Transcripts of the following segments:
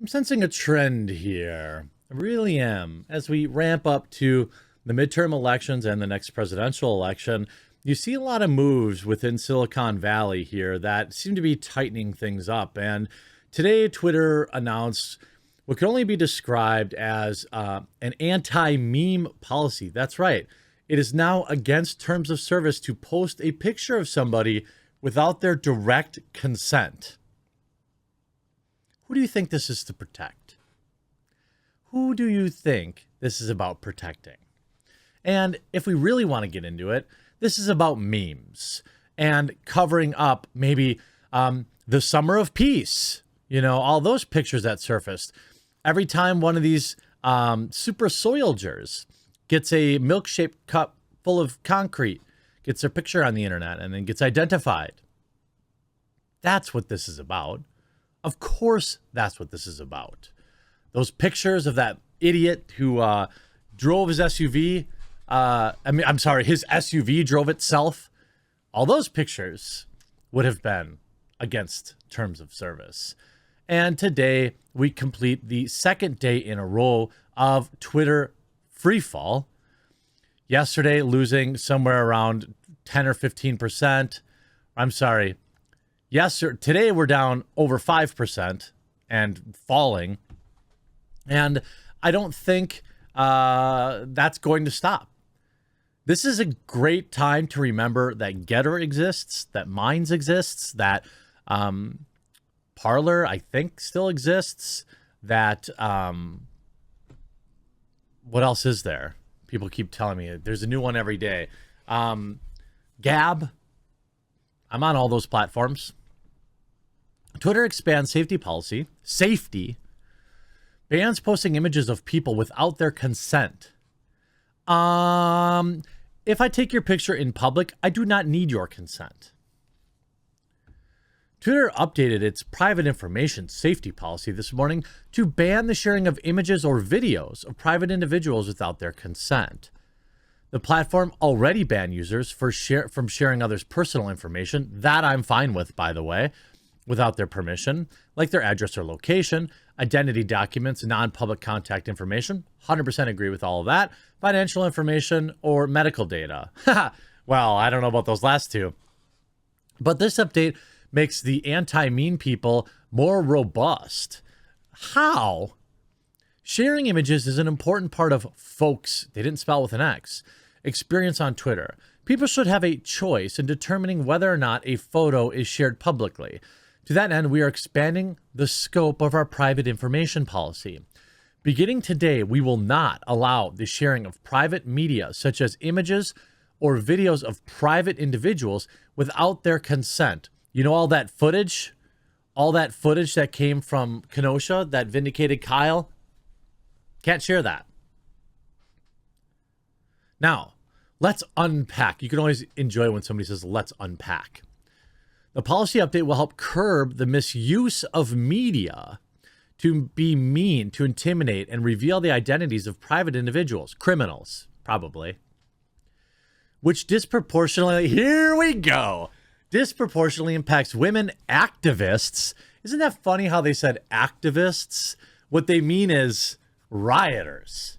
I'm sensing a trend here. I really am. As we ramp up to the midterm elections and the next presidential election, you see a lot of moves within Silicon Valley here that seem to be tightening things up. And today, Twitter announced what can only be described as an anti-meme policy. That's right. It is now against terms of service to post a picture of somebody without their direct consent. Who do you think this is to protect? Who do you think this is about protecting? And if we really want to get into it, this is about memes and covering up maybe the summer of peace, all those pictures that surfaced. Every time one of these super soilgers gets a milk-shaped cup full of concrete, gets their picture on the internet, and then gets identified. That's what this is about. Of course, that's what this is about. Those pictures of that idiot who drove his SUV. His SUV drove itself. All those pictures would have been against terms of service. And today, we complete the second day in a row of Twitter freefall. Yesterday, losing somewhere around 10 or 15%. I'm sorry. Today we're down over 5% and falling. And I don't think that's going to stop. This is a great time to remember that Getter exists, that Minds exists, that Parler, I think, still exists, that what else is there? People keep telling me there's a new one every day. Gab, I'm on all those platforms. Twitter expands safety policy. Bans posting images of people without their consent. If I take your picture in public, I do not need your consent. Twitter updated its private information safety policy this morning to ban the sharing of images or videos of private individuals without their consent. The platform already banned users from sharing others' personal information, that I'm fine with, by the way, without their permission, like their address or location, identity documents, non-public contact information. 100% agree with all of that. Financial information or medical data. Well, I don't know about those last two. But this update makes the anti-meme people more robust. How? Sharing images is an important part of folks, they didn't spell with an X, experience on Twitter. People should have a choice in determining whether or not a photo is shared publicly. To that end, we are expanding the scope of our private information policy. Beginning today, we will not allow the sharing of private media, such as images or videos of private individuals, without their consent. All that footage that came from Kenosha that vindicated Kyle? Can't share that. Now, let's unpack. You can always enjoy when somebody says, let's unpack. The policy update will help curb the misuse of media to be mean, to intimidate, and reveal the identities of private individuals, criminals, probably, which disproportionately impacts women activists. Isn't that funny how they said activists? What they mean is rioters,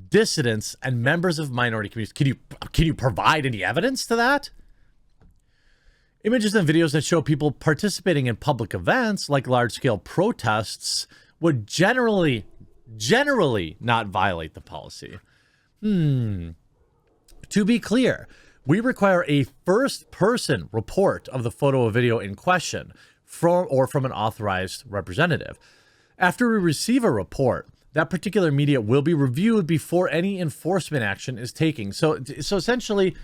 dissidents, and members of minority communities. Can you provide any evidence to that? Images and videos that show people participating in public events like large-scale protests would generally not violate the policy. To be clear, we require a first-person report of the photo or video in question from an authorized representative. After we receive a report, that particular media will be reviewed before any enforcement action is taken. So essentially,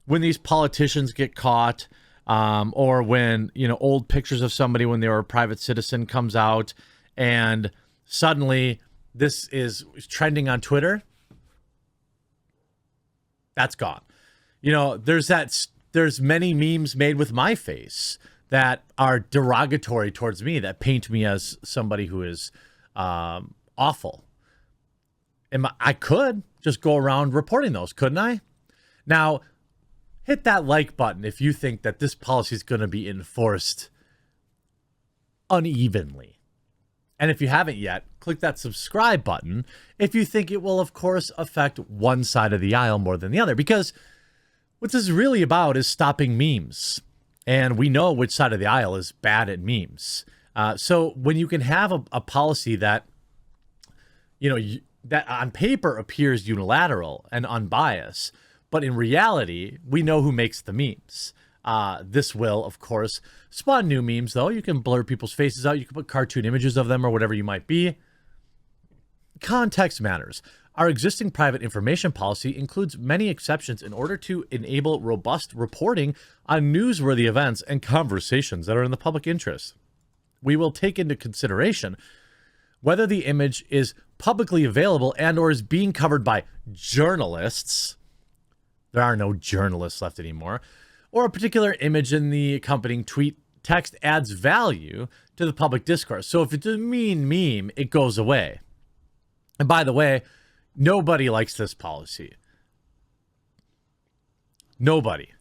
when these politicians get caught, or when, old pictures of somebody when they were a private citizen comes out and suddenly this is trending on Twitter, that's gone. There's many memes made with my face that are derogatory towards me, that paint me as somebody who is awful. I could just go around reporting those, couldn't I? Now, hit that like button if you think that this policy is going to be enforced unevenly. And if you haven't yet, click that subscribe button if you think it will, of course, affect one side of the aisle more than the other. Because what this is really about is stopping memes. And we know which side of the aisle is bad at memes. So when you can have a policy that, that on paper appears unilateral and unbiased, but in reality, we know who makes the memes. This will, of course, spawn new memes, though. You can blur people's faces out. You can put cartoon images of them or whatever you might be. Context matters. Our existing private information policy includes many exceptions in order to enable robust reporting on newsworthy events and conversations that are in the public interest. We will take into consideration whether the image is publicly available and or is being covered by journalists. There are no journalists left anymore. Or a particular image in the accompanying tweet text adds value to the public discourse. So if it's a mean meme, it goes away. And by the way, nobody likes this policy. Nobody.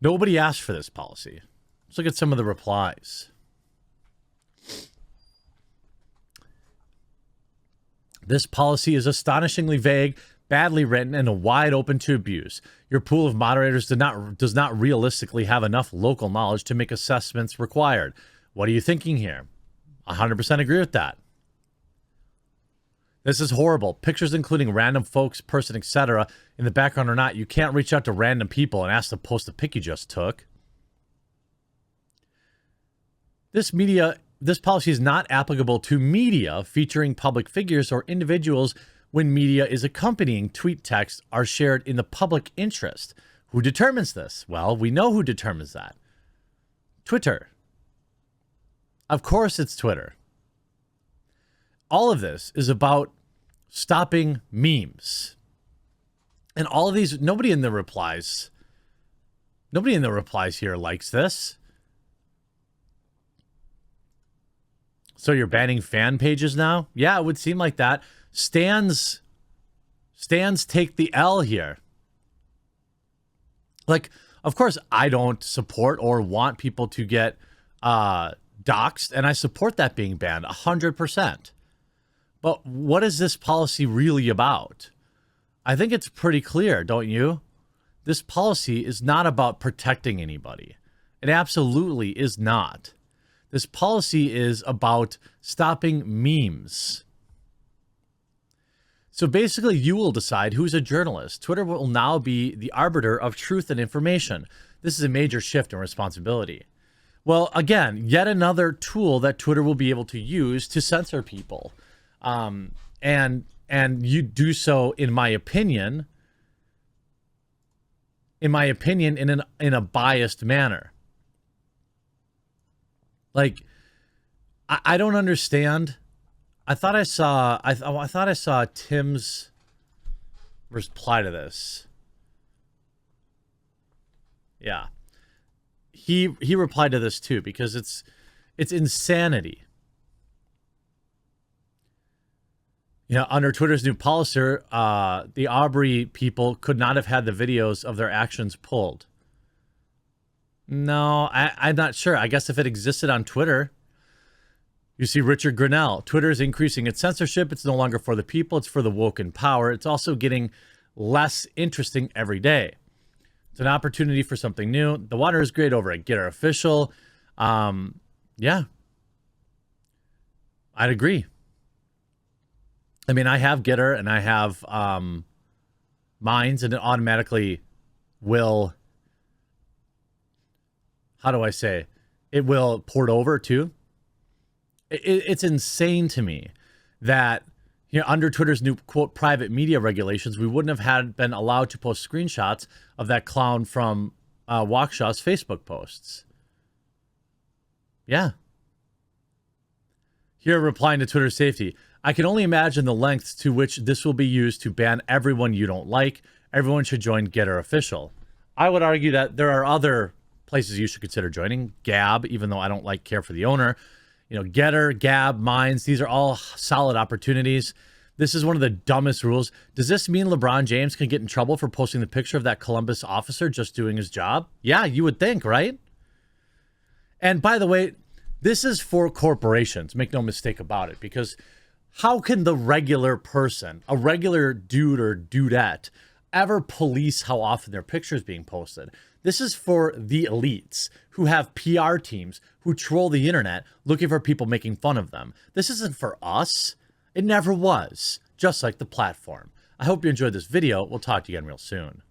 Nobody asked for this policy. Let's look at some of the replies. This policy is astonishingly vague, badly written, and wide open to abuse. Your pool of moderators does not realistically have enough local knowledge to make assessments required. What are you thinking here? 100% agree with that. This is horrible. Pictures including random folks, person, etc. in the background or not. You can't reach out to random people and ask them to post the pic you just took. This policy is not applicable to media featuring public figures or individuals when media is accompanying tweet texts are shared in the public interest. Who determines this? Well, we know who determines that. Twitter. Of course it's Twitter. All of this is about stopping memes. And all of these, nobody in the replies here likes this. So you're banning fan pages now? Yeah, it would seem like that. Stands take the L here. Like, of course, I don't support or want people to get doxxed, and I support that being banned 100%. But what is this policy really about? I think it's pretty clear, don't you? This policy is not about protecting anybody. It absolutely is not. This policy is about stopping memes. So basically, you will decide who's a journalist. Twitter will now be the arbiter of truth and information. This is a major shift in responsibility. Well, again, yet another tool that Twitter will be able to use to censor people. And you do so, in my opinion, in a biased manner. Like, I don't understand. I thought I saw Tim's reply to this. Yeah. He replied to this too, because it's insanity. You know, under Twitter's new policy, the Aubrey people could not have had the videos of their actions pulled. No, I'm not sure. I guess if it existed on Twitter. You see Richard Grinnell. Twitter is increasing its censorship. It's no longer for the people. It's for the woke in power. It's also getting less interesting every day. It's an opportunity for something new. The water is great over at Getter Official. Yeah. I'd agree. I mean, I have Getter and I have Minds, and it automatically will, how do I say, it will port over too. It's insane to me that, you know, under Twitter's new, quote, private media regulations, we wouldn't have been allowed to post screenshots of that clown from Waukshaw's Facebook posts. Yeah. Here, replying to Twitter safety. I can only imagine the lengths to which this will be used to ban everyone you don't like. Everyone should join Getter Official. I would argue that there are other places you should consider joining. Gab, even though I don't care for the owner. You know, Getter, Gab, Minds, these are all solid opportunities. This is one of the dumbest rules. Does this mean LeBron James can get in trouble for posting the picture of that Columbus officer just doing his job? Yeah, you would think, right? And by the way, this is for corporations. Make no mistake about it, because how can the regular person, a regular dude or dudette, ever police how often their picture is being posted? This is for the elites who have PR teams who troll the internet looking for people making fun of them. This isn't for us. It never was, just like the platform. I hope you enjoyed this video. We'll talk to you again real soon.